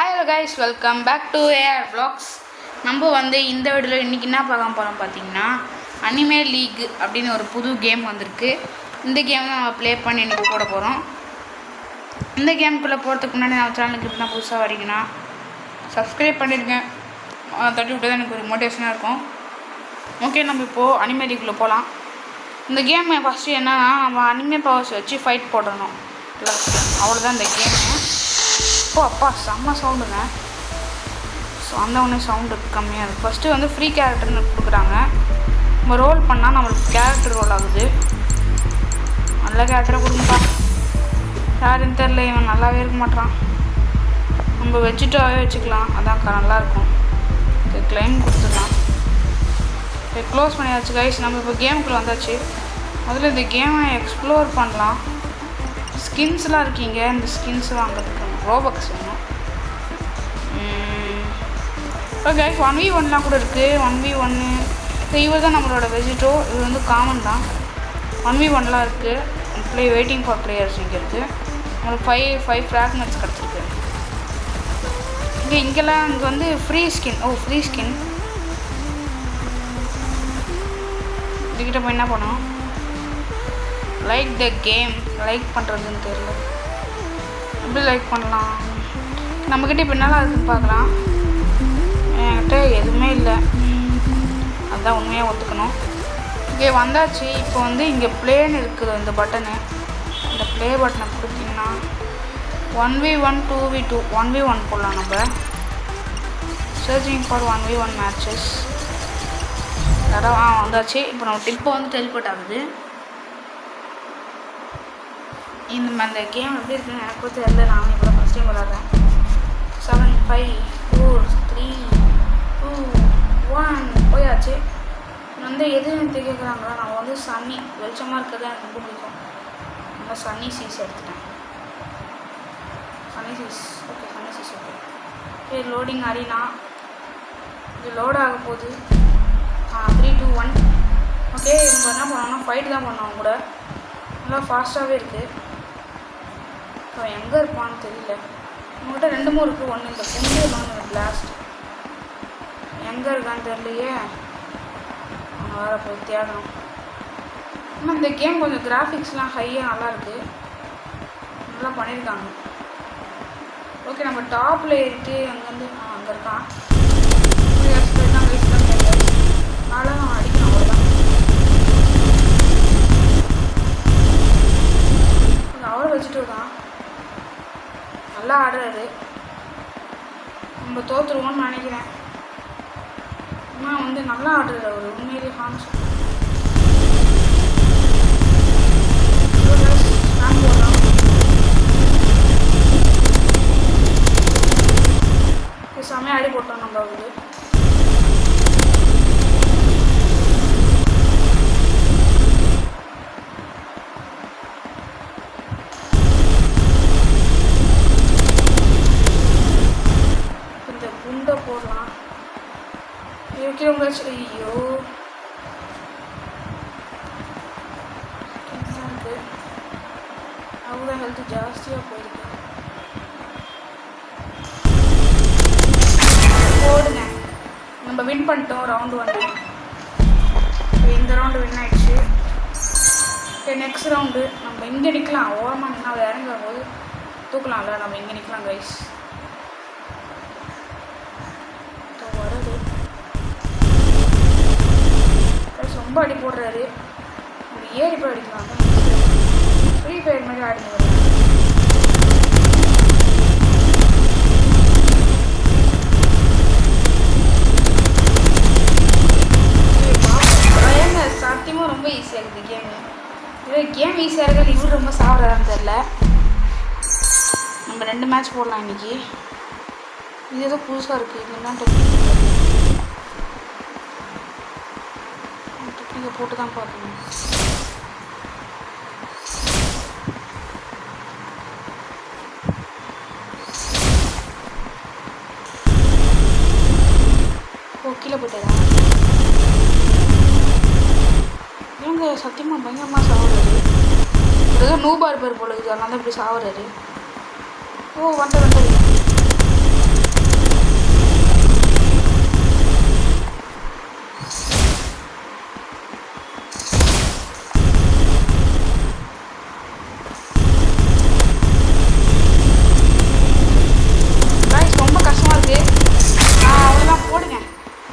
Hello guys, welcome back to AR vlogs. நம்ம இந்த வீடியோவில் இன்றைக்கி என்ன பார்க்க போகிறோம் பார்த்தீங்கன்னா, அனிமே லீக் அப்படின்னு ஒரு புது கேம் வந்திருக்கு. இந்த கேம் தான் நம்ம ப்ளே பண்ணி இன்றைக்கி போட போகிறோம். இந்த கேமுக்குள்ளே போகிறதுக்கு முன்னாடி நம்ம சேனலுக்கு இப்போ தான் புதுசாக வரீங்கன்னா சப்ஸ்கிரைப் பண்ணியிருக்கேன். தட்டி விட்டு தான் எனக்கு ஒரு மோட்டிவேஷனாக இருக்கும். ஓகே, நம்ம இப்போது அனிமே லீக்குள்ளே போகலாம். இந்த கேம் ஃபஸ்ட்டு என்னன்னா, நம்ம அனிமே பவர்ஸ் வச்சு ஃபைட் போடணும். அவ்வளோதான் இந்த கேமு. அப்பா செம்ம சவுண்டுங்க. ஸோ அந்த ஒன்று சவுண்டு கம்மியாக இருக்குது. ஃபஸ்ட்டு ஃப்ரீ கேரக்டர்னு கொடுக்குறாங்க. நம்ம ரோல் பண்ணால் நம்மளுக்கு கேரக்டர் ரோல் ஆகுது. நல்ல கேரக்டராக கொடுங்கப்பா. யாருன்னு தெரில, இவன் நல்லாவே இருக்க மாட்டான். நம்ம வச்சுட்டாவே வச்சுக்கலாம், அதான் நல்லாயிருக்கும். கிளைம் கொடுத்துடலாம். க்ளோஸ் பண்ணியாச்சு கைஸ். நம்ம இப்போ கேமுக்குள்ளே வந்தாச்சு. முதல்ல இந்த கேமை எக்ஸ்ப்ளோர் பண்ணலாம். ஸ்கின்ஸ்லாம் இருக்கீங்க. இந்த ஸ்கின்ஸ் வாங்கிறதுக்கு ரோபக்ஸ் வேணும். ஓகே, 1v1லாம் கூட இருக்குது. 1v1 இவர் தான் நம்மளோட வெஜிட்டோ. இவர் காமன் தான். 1v1லாம் இருக்குது. ப்ளே வெயிட்டிங் ஃபார் பிளேயர்ஸ் இங்கே இருக்குது. நம்மளுக்கு 5 ஃப்ராக்மெண்ட்ஸ் கிடச்சிருக்கு. இங்கெல்லாம் இங்கே ஃப்ரீ ஸ்கின். Free skin. இதுக்கிட்ட போய் என்ன பண்ணோம்? Like the game. லைக் பண்ணுறதுன்னு தெரியல. எப்படி லைக் பண்ணலாம்? நம்மக்கிட்ட இப்போ என்னலாம் இருக்குதுன்னு பார்க்கலாம். என்கிட்ட எதுவுமே இல்லை. அதுதான் உண்மையாக ஒத்துக்கணும். இங்கே வந்தாச்சு. இப்போ இங்கே ப்ளேன்னு இருக்குது இந்த பட்டனு. இந்த ப்ளே பட்டனை கொடுத்தீங்கன்னா 1v1 2v2 1v1 போடலாம். நம்ம சர்ச்சிங் ஃபார் 1v1 மேட்சஸ் யாராவது வந்தாச்சு. இப்போ நம்ம டிப்போ டெலிபோர்ட் ஆகுது. அந்த கேம் எப்படி இருக்குன்னு எனக்கு கூட தெரியல. நானும் இப்போ ஃபஸ்ட் டைம் விளாட்றேன். 7 5 4 3 2 1 போயாச்சு. எது எனக்கு கேட்குறாங்களா? நான் சன்னி வெளிச்சமாக இருக்கிறது எனக்கு ரொம்ப பிடிக்கும். நம்ம சன்னி சீஸ் எடுத்துட்டேன். Sunny cheese. Okay, sunny cheese. Okay, loading arena. இது லோட் ஆக போகுது. 3 2 1. ஓகே, நம்ம என்ன பண்ணோம்னா ஃபைட்டு தான் பண்ணோம். கூட நல்லா ஃபாஸ்ட்டாகவே இருக்குது. அவன் எங்கே இருப்பான்னு தெரியல. உங்கள்கிட்ட 2 மூணு இருக்குது. ஒன்று இந்த பொண்ணு, இன்னொன்று பிளாஸ்ட். எங்கே இருக்கான்னு தெரியலையே. அவன் வேறு போய் தேடணும். ஆனால் இந்த கேம் கொஞ்சம் கிராஃபிக்ஸ்லாம் ஹையாக நல்லாயிருக்கு. நல்லா பண்ணியிருக்காங்க. ஓகே, நம்ம டாப்பில் ஏறிட்டு அங்கேருந்து அங்கே இருக்கான். நானும் அடிக்கணும். அவ்வளோதான். அவரை வச்சுட்டு தான் நல்லா ஆடுறாரு. நம்ம தோற்றுருவோன்னு நினைக்கிறேன். ஆனால் நல்லா ஆடுறாரு அவர். உண்மையிலே ஹான்ஸ் போடலாம். செம்மையாக ஆடி போட்டோம் நம்ம அவரு. போடலாம். ஐயோ, அவ்வளோ ஹெல்த் ஜாஸ்தியாக போயிருக்கு. போடுங்க. நம்ம வின் பண்ணிட்டோம் ரவுண்டு 1. இந்த ரவுண்டு வின் ஆகிடுச்சு. நெக்ஸ்ட் ரவுண்டு நம்ம இங்கே நிற்கலாம். ஓரமாக நின்னா இறங்குற போது தூக்கலாம்ல. நம்ம இங்கே நிற்கலாம் கைஸ். ரொம்ப அடி போடுறாரு. ஒரு ஏறி போய் அடிக்கலாம். ஃப்ரீ ஃபயர் மாதிரி ஆடிங்க. சத்தியமாக ரொம்ப ஈஸியாக இருக்குது கேமு. கேம் ஈஸியாக இருக்கிறது இவரு ரொம்ப சாப்பிட்றான்னு தெரில. நம்ம 2 மேட்ச் போடலாம் இன்றைக்கி. இது ஏதோ புதுசாக இருக்குது. இது என்ன டெக்னிக்கை போட்டு தான் பார்க்கணும். கீழே போயிட்டா இவங்க சத்தியமாக பயங்கரமாக சாப்பிட்றாரு. ஏதோ நூபார் பேர் போல இருக்குது. அதனால தான் இப்படி சாப்பிட்றாரு. வந்தது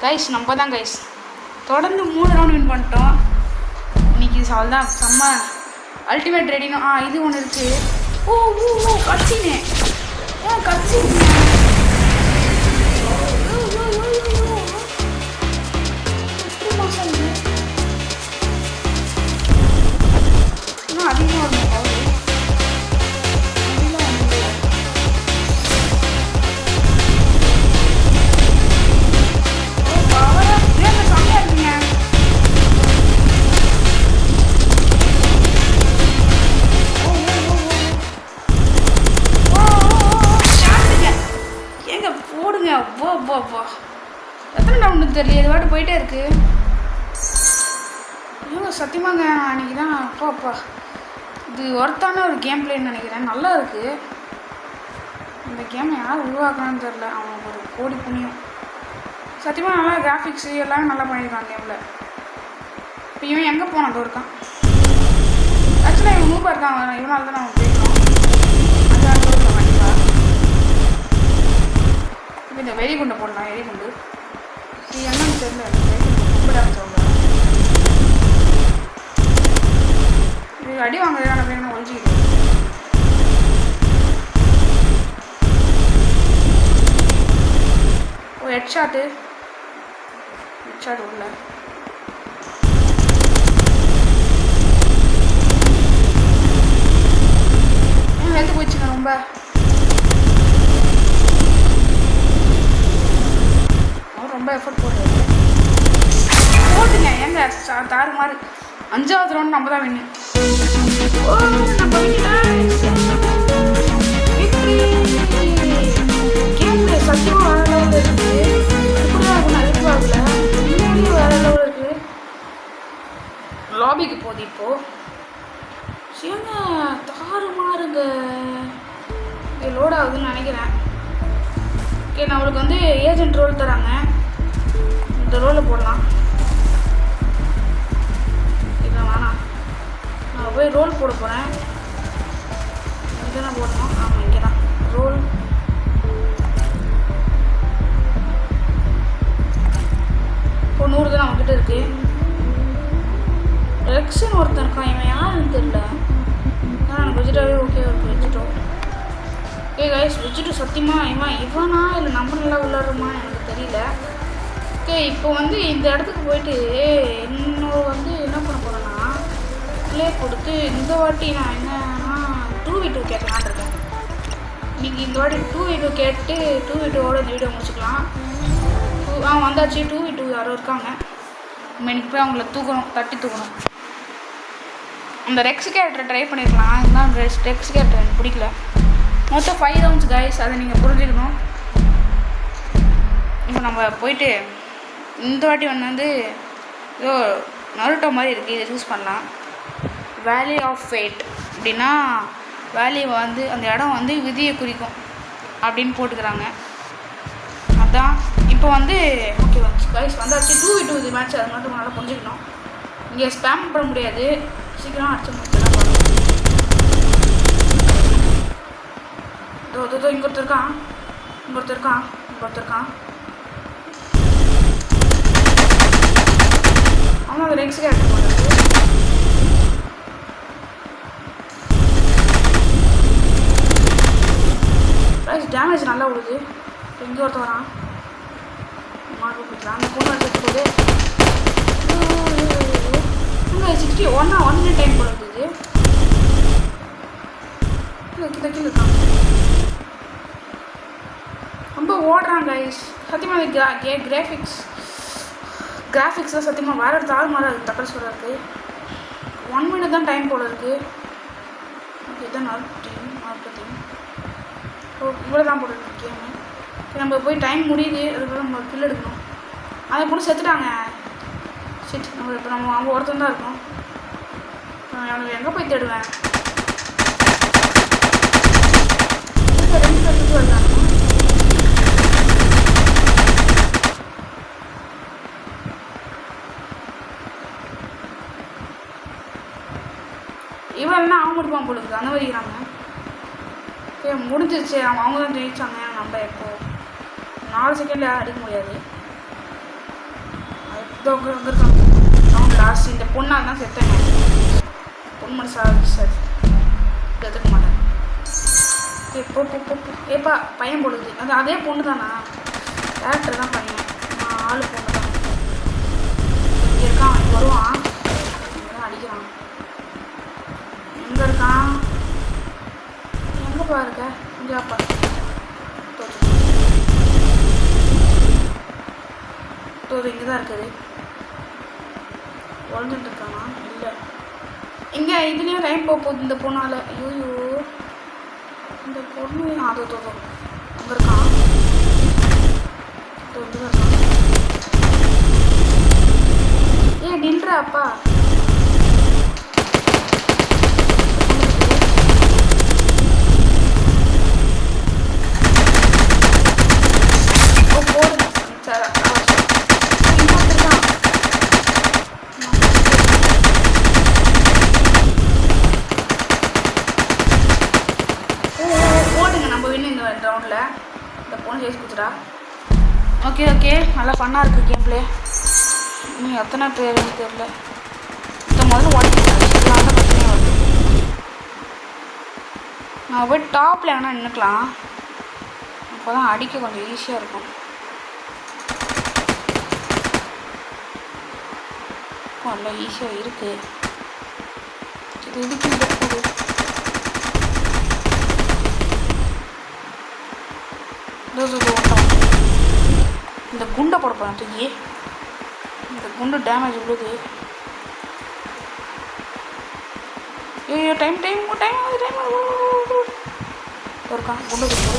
கைஸ் நம்ம தான் கைஸ் தொடர்ந்து 3 ரவுண்ட் வின் பண்ணிட்டோம். இன்னைக்கு அவ்வளோதான் செம்ம அல்டிமேட் ரெடினா. இது ஒன்று இருக்குது. ஓ ஓ ஓ கட்சினே கட்சி இன்னும் அதிகமாக இருக்கும். எத்தனை ரவுண்டு தெரியல, இது வாட்டு போயிட்டே இருக்கு. ஐயோ சத்தியமாங்க அன்றைக்கி தான் அப்பா இது ஒர்த்தான ஒரு கேம் பிளேன்னு நினைக்கிறேன். நல்லா இருக்குது. இந்த கேமை யார் உருவாக்கணும்னு தெரில. அவனுக்கு ஒரு கோடி புண்ணியம். சத்தியமாக நல்லா கிராஃபிக்ஸு எல்லாமே நல்லா பண்ணியிருக்கான் கேமில். இப்போ இவன் எங்கே போனான்? அது இருக்கான். ஆக்சுவலாக இவன் மூப்பாக இருக்கான். இவனால தான் நம்ம போயிருக்கோம். அது அந்த கண்டிப்பாக. இப்போ இந்த வெறிகுண்டை போடலாம். வெறிகுண்டு இது என்னன்னு தெரியல. ரொம்ப டேமேஜ் ஆகும். இது அடி வாங்குறதுக்கான பேர் ஒழிச்சிக்கிட்டு ஹெட்ஷாட்டு உள்ள ஹெல்த் போயிடுச்சுங்க ரொம்ப. ரொம்ப எஃபர்ட் போடுறது போட்டுங்க. எங்க தாறு மாதிரி 5வது ரவுண்ட் நம்ம தான் வின்னு. ஓ நம்ம கேம்ல சத்தியமாக வேற லெவலில் இருக்குது. எப்படிதான் இருக்கும் நெருப்பாகல இன்னும் வேற லெவலில் இருக்குது. லாபிக்கு போகுது இப்போது. ஏங்க தாறு மாறுங்க. இது லோட் ஆகுதுன்னு நினைக்கிறேன். ஓகே நம்மளுக்கு வந்து ஏஜென்ட் ரோல் தராங்க. இந்த ரோலில் போடலாம். இல்லை வேணாம், நான் போய் ரோல் போட போகிறேன். இங்கே தான் போடணும். ஆமாம் இங்கே தான் ரோல். இப்போ 100 தான் நம்மக்கிட்ட இருக்குது. ரெக்ஸன் ஒருத்தன் இருக்கான். இவன் யாருன்னு தெரியல. ஆனால் எனக்கு வெஜிடாவே ஓகே இருக்குது. Vegito okay guys. வெஜிடோ சத்தியமாக இவனா இல்லை நம்ம நல்லா விளாட்றோமா எனக்கு தெரியல. ஓகே இப்போ வந்து இந்த இடத்துக்கு போயிட்டு இன்னும் வந்து என்ன பண்ண போகிறேன்னா ப்ளே கொடுத்து இந்த வாட்டி நான் என்னன்னா 2v2 கேட்கலான்னு இருக்கேன். இன்றைக்கி இந்த வாட்டி 2v2 கேட்டு 2v2ஓட இந்த வீடியோ முடிச்சுக்கலாம். வந்தாச்சு 2v2 யாரோ இருக்காங்க. நம்ம இன்னைக்கு போய் அவங்கள தட்டி தூக்கணும். அந்த ரெக்ஸ் கேரக்டரை ட்ரை பண்ணியிருக்கலாம். இதுதான் ரெக்ஸ் கேரக்டர் எனக்கு பிடிக்கல. மொத்தம் 5 ரவுண்ட்ஸ் கைஸ், அதை நீங்கள் புரிஞ்சுக்கணும். இப்போ நம்ம போயிட்டு இந்த வாட்டி வந்து ஏதோ நருட்டோ மாதிரி இருக்குது. இதை சூஸ் பண்ணலாம். வேலி ஆஃப் ஃபேட் அப்படின்னா வேலி வந்து அந்த இடம் வந்து விதியை குறிக்கும் அப்படின்னு போட்டுக்கிறாங்க. அதான் இப்போ வந்து ஓகே கைஸ் வந்தாச்சு 2v2 இது மேட்ச். அது மட்டும் நல்லா புரிஞ்சுக்கணும். இங்கே ஸ்பேம் பண்ண முடியாது. சீக்கிரம் அடிச்சு முடிச்சுலாம் இங்கே ஒருத்தர் இருக்கான். அவன் அந்த ரெக்ஸ் கேரக்டர் பண்ணுறது. ரைஸ் டேமேஜ் நல்லா விடுது. இங்கே ஒருத்தர் வரான். மார்க் கொடுக்கலாம். அந்த பொண்ணு அடிச்சு போகுது. 61 டைம் போல இருக்குது. கீழே இருக்கான். ரொம்ப ஓடுறான் கைஸ். சத்தியமாக கிராஃபிக்ஸ் தான் சத்தியமாக வேறு ஒரு தாறு மாதிரி இருக்குது. தக்கல் சொல்ல இருக்குது. 1 மினிட் தான் டைம் போல இருக்குது. ஓகே இதுதான் நார்பத்தீன். ஓ இவ்வளோ தான் போல இருக்குது கேமு. நம்ம போய் டைம் முடியுது. அதுக்கப்புறம் நம்ம கில் எடுக்கணும். அதை கூட செத்துட்டாங்க. சரி நம்ம இப்போ அவங்க ஒருத்தன் தான் இருக்கோம். அவனுக்கு எங்கே போய் தேடுவேன்? 2 பேருக்கு வருதாங்க. இவெல்லாம் அவங்க முடிப்பான் போல இருக்குது. அந்த மாதிரி இருக்கிறாங்க. முடிஞ்சிருச்சு. அவங்க தான் ஜெயிச்சாங்க. நம்ம இப்போ 4 செகண்டில் அடிக்க முடியாது. இதோ அங்கே இருக்காங்க. அவன் லாஸ்ட் இந்த பொண்ணால் தான் செத்தேங்க. பொண்ணு மட்டும் சார் எடுத்துக்க மாட்டேன். ஏப்பா பையன் போடுது. அதே பொண்ணு தானா? டேரக்டர் தான் பையன். ஆளு பொண்ணு தான். இங்கே இருக்கான். அவன் வருவான். இங்கே தான் அடிக்கிறான். எங்கே இருக்கான்? எங்கேப்பா இருக்க? இங்கேப்பா தோது இங்கே தான் இருக்குது. உழந்துட்டு இருக்கானா? இல்லை. இங்கே இதுலேயும் டைம் போகுது இந்த பொண்ணால். ஐயோ இந்த பொண்ணு அது தோதோ அங்கே இருக்கான். இங்கே தான் இருக்கான். ஏன் நின்றா அப்பா? போடுங்க சார். ரவுண்டில் இந்த பொண்ணு ஜெயிச்சு கொடுத்துடா. ஓகே நல்லா ஃபன்னாக இருக்குது கேம் பிளே. இன்னும் எத்தனை பேருன்னு தெரியல. இந்த முதல்ல உடச்சிக்கலாம் தான் பிரச்சனையே வருது. நான் போய் டாப்பில் வேணால் நின்றுக்கலாம். அப்போ தான் அடிக்க கொஞ்சம் ஈஸியாக இருக்கும். நல்லா ஈஸியாக இருக்குது. இது இதுக்கு இந்த போகுது. இந்த குண்டை போட போகிறேன் தூக்கி. இந்த குண்டு டேமேஜ் விழுது. ஐயோ டைம் இருக்கான். குண்டு போடு.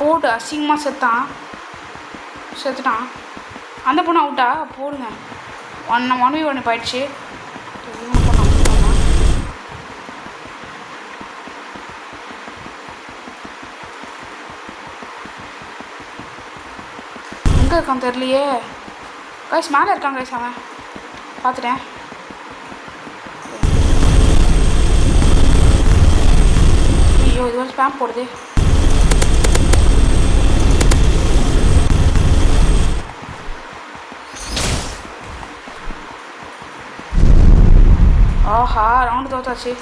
போட்டு அசிங்கமாக செத்துட்டான். அந்த பொண்ணு அவுட்டா? போடுங்க. 1v1 போயிடுச்சு. எங்கே இருக்கான் தெரியலையே. கைஸ் மேலே இருக்கான் கைஸ். அவன் பார்த்துட்டேன். ஐயோ இது வந்து ஸ்பேம் போடுது. ஆஹா ரவுண்டு தோத்தாச்சு.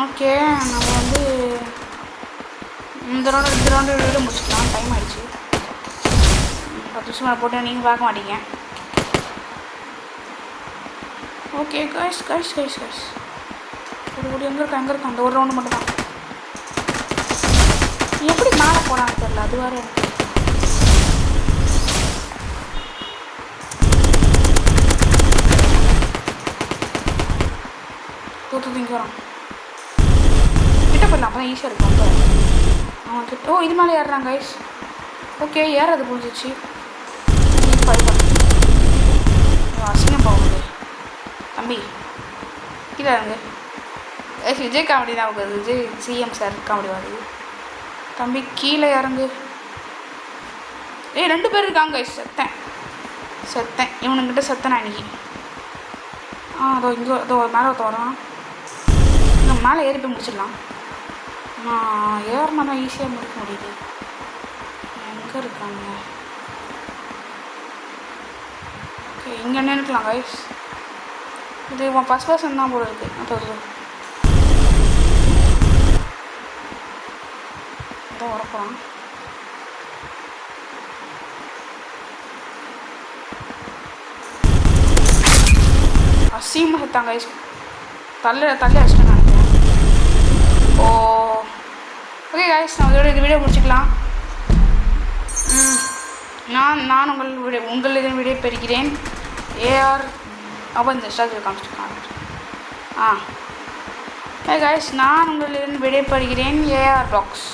ஓகே நம்ம வந்து இந்த ரவுண்டு வீடியோ முடிச்சுக்கலாம். டைம் ஆகிடுச்சு. 10 நிமிஷம் மேலே போட்டு நீங்கள் பார்க்க மாட்டீங்க. ஓகே கைஸ் ஒரு எங்கே இருக்கான்? அந்த ஒரு ரவுண்டு மட்டும் தான். எப்படி மேலே போனான்னு தெரியல. அது வேறு எனக்கு தூத்து வரான். கிட்ட போயிடலாம். அப்போ தான் ஈஸியாக இருக்கும். அவன் கிட்ட இது மேலே ஏறுறான் கைஸ். ஓகே ஏறது புரிஞ்சிச்சு. அசிங்கம் போகுது தம்பி. கீழே இருங்க. விஜய் காமெடி தான் வருது. விஜய் சிஎம் சார் காமெடி வருது. தம்பி கீழே இறங்கு. 2 பேர் இருக்காங்க கைஸ். செத்தேன் இவனுங்கிட்ட செத்தேன் அன்றைக்கி. அதோ இங்கே அதோ மேலே வரான். இங்கே மேலே ஏறி போய் முடிச்சிடலாம். ஏறினா தான் ஈஸியாக முடிக்க முடியுது. எங்கே இருக்காங்க? ஓகே இங்கே நின்றுக்கலாம் கைஸ். இது ஃபஸ்ட் பர்சன் தான் போல இருக்குது. அதான் வரப்போகிறான். அசிங்கமாக செத்தாங்க கைஸ். தள்ளி அடிச்சிட்டேன் நினைக்கிறேன். ஓகே கைஸ் நான் இதோட இந்த வீடியோ முடிச்சுக்கலாம். நான் உங்களிடம் வீடியோ பெறுகிறேன். ஏஆர் அப்போ இந்த ஸ்டார்ட் காமிச்சிருக்காங்க. ஹே கைஸ் நான் உங்களிடம் விடை பெறுகிறேன். AR blocks.